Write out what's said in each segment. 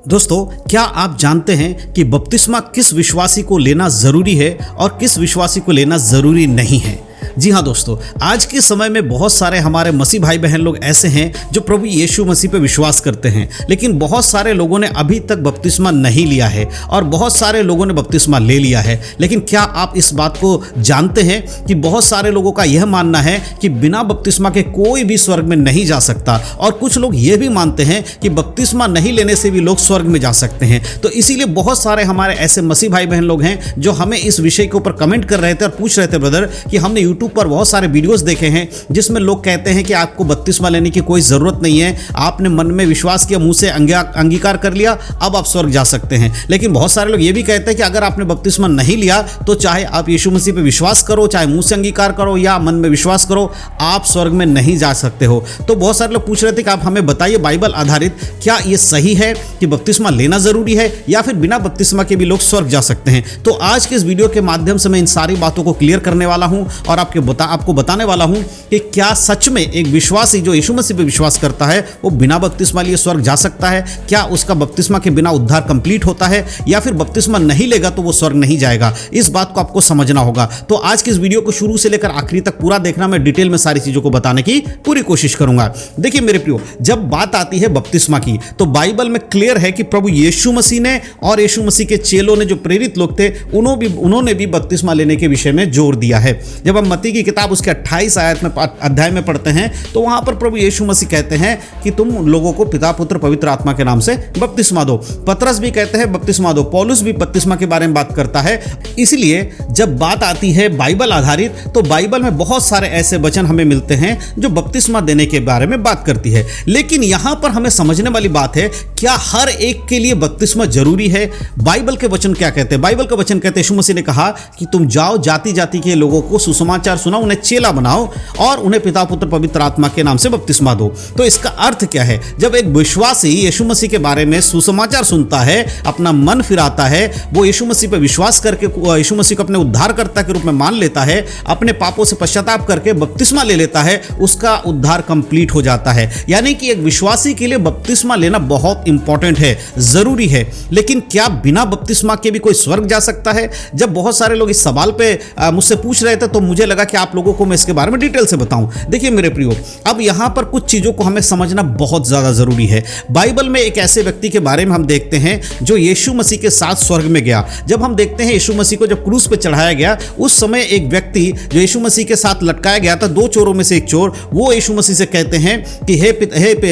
दोस्तों, क्या आप जानते हैं कि बपतिस्मा किस विश्वासी को लेना जरूरी है और किस विश्वासी को लेना जरूरी नहीं है? जी हाँ दोस्तों, आज के समय में बहुत सारे हमारे मसीह भाई बहन लोग ऐसे हैं जो प्रभु यीशु मसीह पे विश्वास करते हैं, लेकिन बहुत सारे लोगों ने अभी तक बपतिस्मा नहीं लिया है और बहुत सारे लोगों ने बपतिस्मा ले लिया है। लेकिन क्या आप इस बात को जानते हैं कि बहुत सारे लोगों का यह मानना है कि बिना बपतिस्मा के कोई भी स्वर्ग में नहीं जा सकता, और कुछ लोग ये भी मानते हैं कि बपतिस्मा नहीं लेने से भी लोग स्वर्ग में जा सकते हैं। तो इसीलिए बहुत सारे हमारे ऐसे मसीह भाई बहन लोग हैं जो हमें इस विषय के ऊपर कमेंट कर रहे थे और पूछ रहे थे, ब्रदर, कि हमने यूट्यूब पर बहुत सारे वीडियोस देखे हैं जिसमें लोग कहते हैं कि आपको बपतिस्मा लेने की कोई जरूरत नहीं है, आपने मन में विश्वास किया, मुंह से अंगीकार कर लिया, अब आप स्वर्ग जा सकते हैं। लेकिन बहुत सारे लोग ये भी कहते हैं कि अगर आपने बपतिस्मा नहीं लिया तो चाहे आप यीशु मसीह पे विश्वास करो, चाहे मुंह से अंगीकार करो या मन में विश्वास करो, आप स्वर्ग में नहीं जा सकते हो। तो बहुत सारे लोग पूछ रहे थे कि आप हमें बताइए बाइबल आधारित, क्या ये सही है कि बपतिस्मा लेना जरूरी है या फिर बिना बपतिस्मा के भी लोग स्वर्ग जा सकते हैं? तो आज के इस वीडियो के माध्यम से मैं इन सारी बातों को क्लियर करने वाला हूं और आपको बताने वाला हूं कि क्या सच में एक विश्वासी जो यीशु मसीह पे विश्वास करता है वो बिना बपतिस्मा लिए स्वर्ग जा सकता है? क्या उसका बपतिस्मा के बिना उद्धार कंप्लीट होता है, या फिर बपतिस्मा नहीं लेगा तो वो स्वर्ग नहीं जाएगा? इस बात को आपको समझना होगा। तो आज की इस वीडियो को शुरू से लेकर आखिरी तक पूरा देखना, मैं डिटेल में सारी चीजों को बताने की पूरी कोशिश करूंगा। देखिए मेरे प्रियो, जब बात आती है बपतिस्मा की तो बाइबल में क्लियर है कि प्रभु यीशु मसीह ने और यीशु मसीह के चेलों ने, जो प्रेरित लोग थे, उन्होंने भी बपतिस्मा लेने के विषय में जोर दिया है। जब हम मत्ती की किताब उसके 28 अध्याय में पढ़ते हैं तो वहां पर प्रभु यीशु मसीह कहते हैं कि तुम लोगों को पिता पुत्र पवित्र आत्मा के नाम से बपतिस्मा दो। पतरस भी कहते हैं बपतिस्मा दो, पौलुस भी बपतिस्मा के बारे में बात करता है। इसलिए जब बात आती है बाइबल आधारित तो बाइबल में बहुत सारे ऐसे वचन हमें मिलते हैं जो बपतिस्मा देने के बारे में बात करती है। लेकिन यहां पर हमें समझने वाली बात है, क्या हर एक के लिए बपतिस्मा जरूरी है? बाइबल के वचन क्या कहते हैं? बाइबल का वचन कहते हैं, यीशु मसीह ने कहा कि तुम जाओ, जाति जाति के लोगों को सुसमाचार सुनाओ, उन्हें चेला बनाओ और उन्हें पिता पुत्र पवित्र आत्मा के नाम से बपतिस्मा दो। तो इसका अर्थ क्या है? जब एक विश्वासी यीशु मसीह के बारे में सुसमाचार सुनता है, अपना मन फिराता है, वो यीशु मसीह पर विश्वास करके यीशु मसीह को अपने उद्धारकर्ता के रूप में मान लेता है, अपने पापों से पश्चाताप करके बपतिस्मा ले लेता है, उसका उद्धार कंप्लीट हो जाता है। यानी कि एक विश्वासी के लिए बपतिस्मा लेना बहुत इंपॉर्टेंट है, जरूरी है। लेकिन क्या बिना बपतिस्मा के भी कोई स्वर्ग जा सकता है? जब बहुत सारे लोग इस सवाल पे मुझसे पूछ रहे थे तो मुझे लगा कि आप लोगों को मैं इसके बारे में डिटेल से बताऊं। देखिए मेरे प्रियो, अब यहां पर कुछ चीजों को हमें समझना बहुत ज्यादा जरूरी है। बाइबल में एक ऐसे व्यक्ति के बारे में हम देखते हैं जो यीशु मसीह के साथ स्वर्ग में गया। जब हम देखते हैं यीशु मसीह को जब क्रूस पे चढ़ाया गया, उस समय एक व्यक्ति जो यीशु मसीह के साथ लटकाया गया था, दो चोरों में से एक चोर, वो यीशु मसीह से कहते हैं कि हे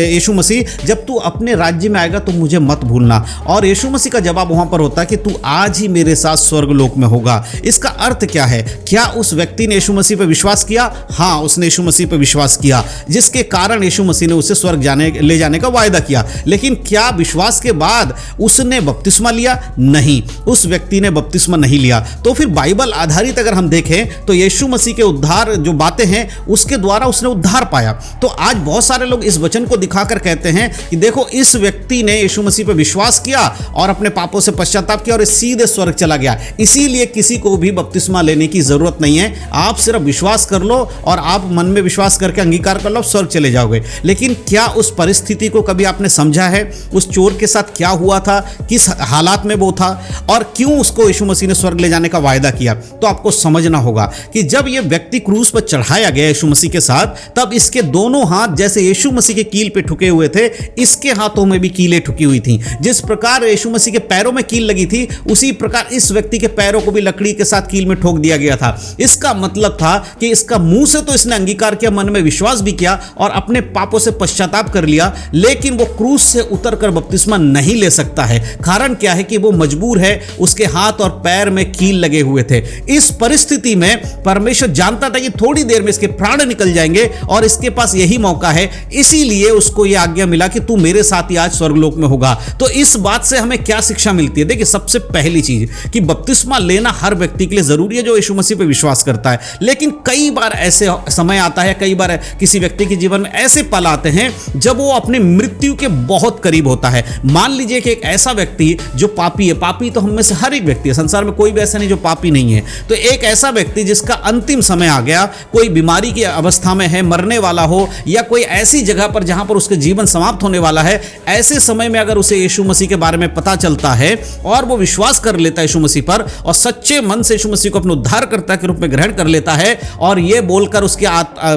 यीशु मसीह, जब तू अपने राज्य में आएगा तो मुझे मत भूलना। और यीशु मसीह का जवाब वहां पर होता है कि तू आज ही मेरे साथ स्वर्ग लोक में होगा। इसका अर्थ क्या है? क्या उस व्यक्ति ने यीशु मसीह पर विश्वास किया? हाँ, उसने यीशु मसीह पर विश्वास किया, जिसके कारण यीशु मसीह ने उसे स्वर्ग ले जाने का वायदा किया। लेकिन क्या विश्वास के बाद उसने बपतिस्मा लिया? नहीं, उस व्यक्ति ने बपतिस्मा नहीं लिया। तो फिर बाइबल आधारित अगर हम देखें तो यीशु मसीह के उद्धार जो बातें हैं उसके द्वारा उसने उद्धार पाया। तो आज बहुत सारे लोग इस वचन को दिखाकर कहते हैं कि देखो, इस व्यक्ति ने यीशु मसीह पर विश्वास किया और अपने पापों से पश्चाताप किया और सीधे स्वर्ग चला गया, इसीलिए किसी को भी बपतिस्मा लेने की जरूरत नहीं है। आप सिर्फ विश्वास कर लो और आप मन में विश्वास करके अंगीकार कर लो, स्वर्ग चले जाओगे। लेकिन क्या उस परिस्थिति को कभी आपने समझा है? उस चोर के साथ क्या हुआ था, किस हालात में वो था और क्यों उसको यीशु मसीह ने स्वर्ग ले जाने का वायदा किया? तो आपको समझना होगा कि जब ये व्यक्ति क्रूस पर चढ़ाया गया यीशु मसीह के साथ, तब इसके दोनों हाथ जैसे यीशु मसीह के कील पे ठुके हुए थे, इसके हाथों में भी कीलें ठुकी हुई थी। जिस प्रकार यीशु मसीह के पैरों में कील लगी थी, उसी प्रकार इस व्यक्ति के पैरों को भी लकड़ी के साथ कील में ठोक दिया गया था। इसका मतलब था कि इसका मुंह से तो इसने अंगीकार किया, मन में विश्वास भी किया और अपने पापों से पश्चाताप कर लिया, लेकिन वो क्रूस से उतरकर बपतिस्मा नहीं ले सकता है। कारण क्या है? कि वो मजबूर है, उसके हाथ और पैर में कील लगे हुए थे। इस परिस्थिति में परमेश्वर जानता था कि थोड़ी देर में इसके प्राण निकल जाएंगे और इसके पास यही मौका है, इसीलिए उसको यह आज्ञा मिला कि तू मेरे साथ ही आज स्वर्गलोक में होगा। तो इस बात से हमें क्या शिक्षा मिलती है? देखिए, सबसे पहली चीज कि बपतिस्मा लेना हर व्यक्ति के लिए जरूरी है जो यीशु मसीह पे विश्वास करता है। लेकिन कई बार ऐसे समय आता है, कई बार किसी व्यक्ति के जीवन में ऐसे पल आते हैं जब वो अपनी मृत्यु के बहुत करीब होता है। मान लीजिए कि एक ऐसा व्यक्ति जो पापी है, पापी तो हम में से हर एक व्यक्ति है, संसार में कोई भी ऐसा नहीं जो पापी नहीं है, तो एक ऐसा व्यक्ति जिसका अंतिम समय आ गया, कोई बीमारी की अवस्था में है, मरने वाला हो, या कोई ऐसी जगह पर जहां पर उसके जीवन समाप्त होने वाला है, ऐसे समय में अगर उसे यीशु मसीह के बारे में पता चलता है और वो विश्वास कर लेता है यीशु मसीह पर और सच्चे मन से यीशु मसीह को अपने उद्धारकर्ता के रूप में ग्रहण कर लेता है और ये बोलकर उसके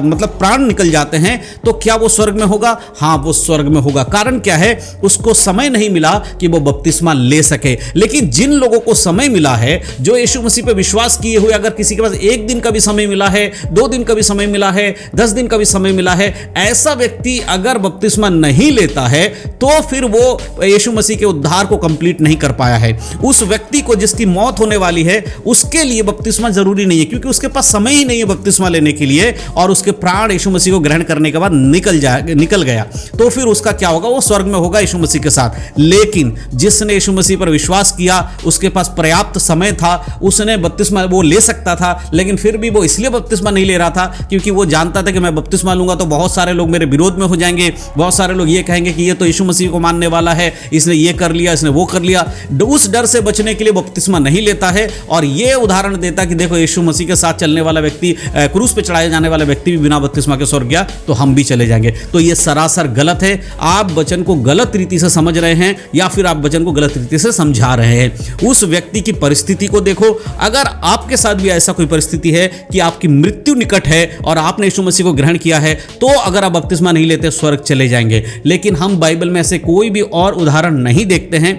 मतलब प्राण निकल जाते हैं, तो क्या वो स्वर्ग में होगा? हाँ, वो स्वर्ग में होगा। कारण क्या है? उसको समय नहीं मिला कि वो बपतिस्मा ले सके। लेकिन जिन लोगों को समय मिला है, जो यीशु मसीह पर विश्वास किए हुए, अगर किसी के पास 1 दिन का भी समय मिला है, 2 दिन का भी समय मिला है, 10 दिन का भी समय मिला है, ऐसा व्यक्ति अगर बपतिस्मा नहीं लेता है तो फिर वो यीशु मसीह के उद्धार को कंप्लीट नहीं कर पाया है। उस व्यक्ति को जिसकी मौत होने वाली है, उसके लिए बपतिस्मा जरूरी नहीं है, क्योंकि उसके पास समय ही नहीं है बपतिस्मा लेने के लिए और उसके प्राण यीशु मसीह को ग्रहण करने के बाद निकल गया, तो फिर उसका क्या होगा? वो स्वर्ग में होगा यीशु मसीह के साथ। लेकिन जिसने यीशु मसीह पर विश्वास किया, उसके पास पर्याप्त समय था, उसने बपतिस्मा वो ले सकता था, लेकिन फिर भी वो इसलिए बपतिस्मा नहीं ले रहा था क्योंकि वो जानता था कि मैं बपतिस्मा लूंगा तो बहुत सारे लोग मेरे विरोध में हो जाएंगे, बहुत सारे लोग ये कहेंगे कि ये तो यीशु मसीह को मानने वाला है, इसने ये कर लिया, इसने वो कर लिया। उस डर से बचने के लिए बपतिस्मा नहीं लेता है और ये उदाहरण देता कि देखो यीशु मसीह के साथ चलने वाला व्यक्ति, क्रूस पे चढ़ाए जाने वाला व्यक्ति भी बिना बपतिस्मा के स्वर्ग गया, तो हम भी चले जाएंगे। तो ये सरासर गलत है। आप वचन को गलत रीति से समझ रहे हैं या फिर आप वचन को गलत रीति से समझा रहे हैं। उस व्यक्ति की परिस्थिति को देखो। अगर आपके साथ भी ऐसा कोई परिस्थिति है कि आपकी मृत्यु निकट है और आपने यीशु मसीह को ग्रहण किया है, तो अगर आप बपतिस्मा नहीं लेते स्वर्ग चले जाएंगे। लेकिन हम बाइबल में ऐसे कोई भी और उदाहरण नहीं देखते हैं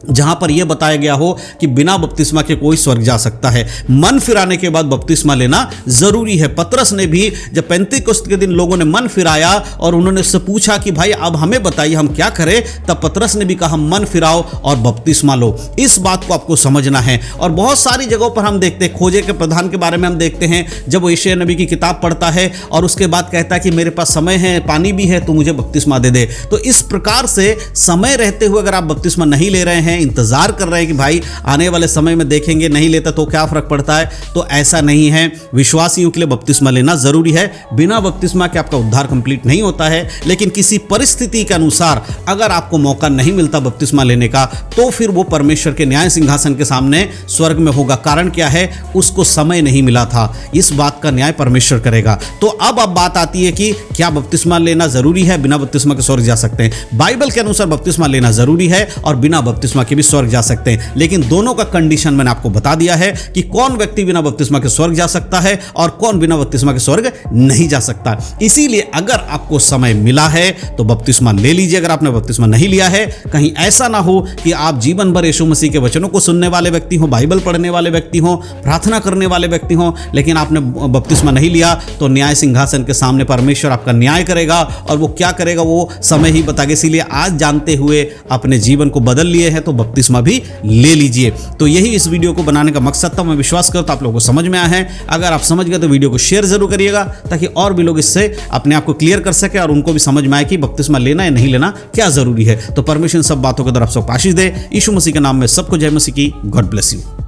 जहां पर यह बताया गया हो कि बिना बपतिस्मा के कोई स्वर्ग जा सकता है। मन फिराने के बाद बपतिस्मा लेना जरूरी है। पतरस ने भी जब पेंतीकोस्त के दिन लोगों ने मन फिराया और उन्होंने उससे पूछा कि भाई अब हमें बताइए हम क्या करें, तब पतरस ने भी कहा मन फिराओ और बपतिस्मा लो। इस बात को आपको समझना है। और बहुत सारी जगहों पर हम देखते हैं, खोजे के प्रधान के बारे में हम देखते हैं, जब वो यशायाह नबी की किताब पढ़ता है और उसके बाद कहता है कि मेरे पास समय है, पानी भी है, तो मुझे बपतिस्मा दे दे। तो इस प्रकार से समय रहते हुए अगर आप बपतिस्मा नहीं ले रहे हैं, इंतजार कर रहे हैं कि भाई आने वाले समय में देखेंगे, नहीं लेता तो क्या फर्क पड़ता है, तो ऐसा नहीं है। विश्वासियों के लिए बपतिस्मा लेना जरूरी है। बिना बपतिस्मा के आपका उद्धार कंप्लीट नहीं होता है। लेकिन किसी परिस्थिति के अनुसार अगर आपको मौका नहीं मिलता बपतिस्मा लेने का, तो फिर वो परमेश्वर के न्याय सिंहासन के सामने स्वर्ग में होगा। कारण क्या है? उसको समय नहीं मिला था। इस बात का न्याय परमेश्वर करेगा। तो अब बात आती है कि क्या बपतिस्मा लेना जरूरी है? बिना बपतिस्मा के स्वर्ग जा सकते हैं। बाइबल के अनुसार बपतिस्मा लेना जरूरी है और बिना बपतिस्मा के भी स्वर्ग जा सकते हैं। लेकिन दोनों का कंडीशन मैंने आपको बता दिया है कि कौन व्यक्ति बिना बपतिस्मा के स्वर्ग जा सकता है और कौन बिना बपतिस्मा के स्वर्ग नहीं जा सकता। इसीलिए अगर आपको समय मिला है तो बपतिस्मा ले लीजिए। अगर आपने बपतिस्मा नहीं लिया है, कहीं ऐसा ना हो कि आप जीवन भर यीशु मसीह के वचनों को सुनने वाले व्यक्ति हो, बाइबल पढ़ने वाले व्यक्ति हो, प्रार्थना करने वाले व्यक्ति हो, लेकिन आपने बपतिस्मा नहीं लिया, तो न्याय सिंहासन के सामने परमेश्वर आपका न्याय करेगा। और वो क्या करेगा वो समय ही बताएगा। इसीलिए आज जानते हुए अपने जीवन को बदल लिए हैं तो बपतिस्मा भी ले लीजिए। तो यही इस वीडियो को बनाने का मकसद था। मैं विश्वास करता हूं आप लोगों को समझ में आया है। अगर आप समझ गए तो वीडियो को शेयर जरूर करिएगा, ताकि और भी लोग इससे अपने आप को क्लियर कर सके और उनको भी समझ में आए कि बपतिस्मा लेना या नहीं लेना क्या जरूरी है। तो परमेश्वर सब बातों के द्वारा आप सबको आशीष दे। यीशु मसीह के नाम में सबको जय मसीह की। God bless you.